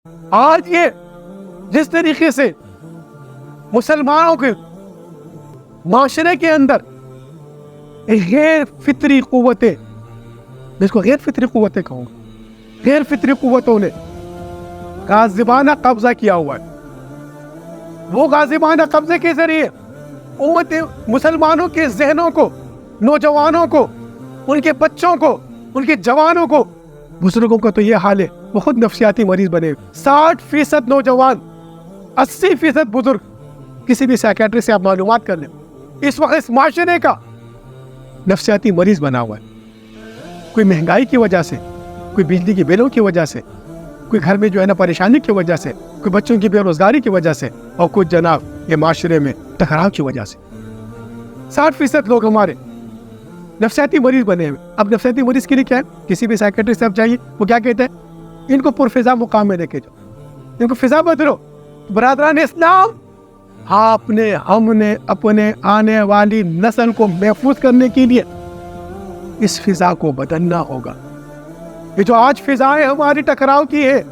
آج یہ جس طریقے سے مسلمانوں کے معاشرے کے اندر غیر فطری قوتیں، جس کو غیر فطری قوتیں کہوں گا، غیر فطری قوتوں نے غاصبانہ قبضہ کیا ہوا ہے. وہ غاصبانہ قبضے کے ذریعے امت مسلمانوں کے ذہنوں کو، نوجوانوں کو، ان کے بچوں کو، ان کے جوانوں کو، بزرگوں کا تو یہ حال ہے وہ خود نفسیاتی مریض بنے. 60% نوجوان، 80% بزرگ، کسی بھی سائیکیٹری سے آپ معلومات کر لیں، اس وقت اس معاشرے کا نفسیاتی مریض بنا ہوا ہے. کوئی مہنگائی کی وجہ سے، کوئی بجلی کی بلوں کی وجہ سے، کوئی گھر میں جو ہے نا پریشانی کی وجہ سے، کوئی بچوں کی بے روزگاری کی وجہ سے، اور کچھ جناب یہ معاشرے میں ٹکراؤ کی وجہ سے. 60% لوگ ہمارے نفسیاتی مریض بنے ہوئے. اب نفسیاتی مریض کے لیے کیا ہے؟ کسی بھی سائیکیٹرسٹ سے آپ جائیے، وہ کیا کہتے ہیں؟ ان کو پرفضا مقام میں لے کے جاؤ، ان کو فضا بدلو. برادران اسلام، ہم نے اپنے آنے والی نسل کو محفوظ کرنے کے لیے اس فضا کو بدلنا ہوگا. یہ جو آج فضائیں ہماری ٹکراؤ کی ہے،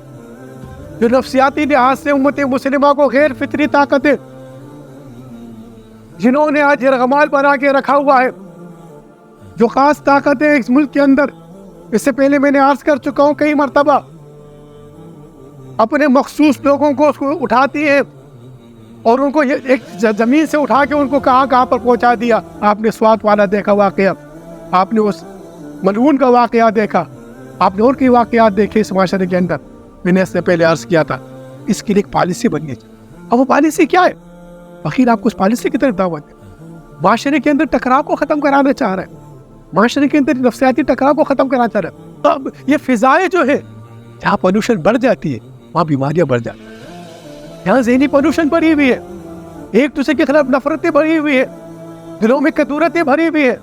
جو نفسیاتی لحاظ سے امت مسلمہ کو غیر فطری طاقتیں جنہوں نے آج یرغمال بنا کے رکھا ہوا ہے، جو خاص طاقتیں اس ملک کے اندر، اس سے پہلے میں نے عرض کر چکا ہوں کئی مرتبہ، اپنے مخصوص لوگوں کو اٹھاتی ہیں اور ان کو ایک زمین سے اٹھا کے ان کو کہاں پر پہنچا دیا. آپ نے سوات والا دیکھا واقعہ، آپ نے اس ملعون کا واقعہ دیکھا، آپ نے اور کئی واقعات دیکھے اس معاشرے کے اندر. میں نے اس سے پہلے عرض کیا تھا اس کی ایک پالیسی بننی چاہیے. اب وہ پالیسی کیا ہے؟ آخر آپ کو اس پالیسی کی طرف دعوت ہے. معاشرے کے اندر ٹکراؤ کو ختم کرانا چاہ رہے ہیں، معاشرے کے اندر نفسیاتی ٹکراؤ کو ختم کرانا چاہ رہے ہیں. اب یہ فضائیں جو ہے، جہاں پولوشن بڑھ جاتی ہے وہاں بیماریاں بڑھ جاتی ہیں. یہاں ذہنی پولوشن بڑھی ہوئی ہے، ایک دوسرے کے خلاف نفرتیں بڑھی ہوئی ہے، دلوں میں کدورتیں بھری ہوئی ہے،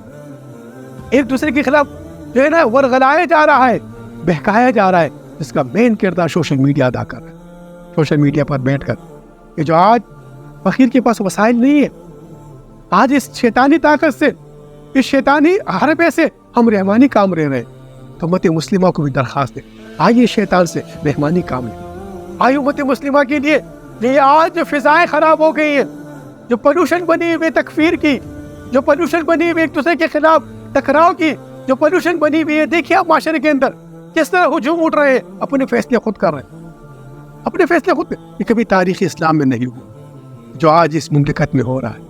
ایک دوسرے کے خلاف جو ہے نا ورغلائے جا رہا ہے، بہکایا جا رہا ہے. اس کا مین کردار سوشل میڈیا ادا کر رہا ہے. سوشل میڈیا پر بیٹھ کر یہ جو آج فقیر کے پاس وسائل نہیں ہے، آج اس شیطانی طاقت سے، اس شیطانی حربے سے ہم رحمانی کام رہ رہے ہیں. تو امت مسلمہ کو بھی درخواست ہے، آئیے شیطان سے رحمانی کام لیں. آئیے امت مسلمہ کے لیے یہ آج جو فضائیں خراب ہو گئی ہیں، جو پولوشن بنی ہوئی تکفیر کی، جو پولوشن بنی ہوئی ایک دوسرے کے خلاف ٹکراؤ کی، جو پولوشن بنی ہوئی ہے، دیکھیے آپ معاشرے کے اندر کس طرح ہجوم اٹھ رہے ہیں. اپنے فیصلے خود کر رہے ہیں، اپنے فیصلے خود. یہ کبھی تاریخ اسلام میں نہیں ہوا جو آج اس مملکت میں ہو رہا ہے.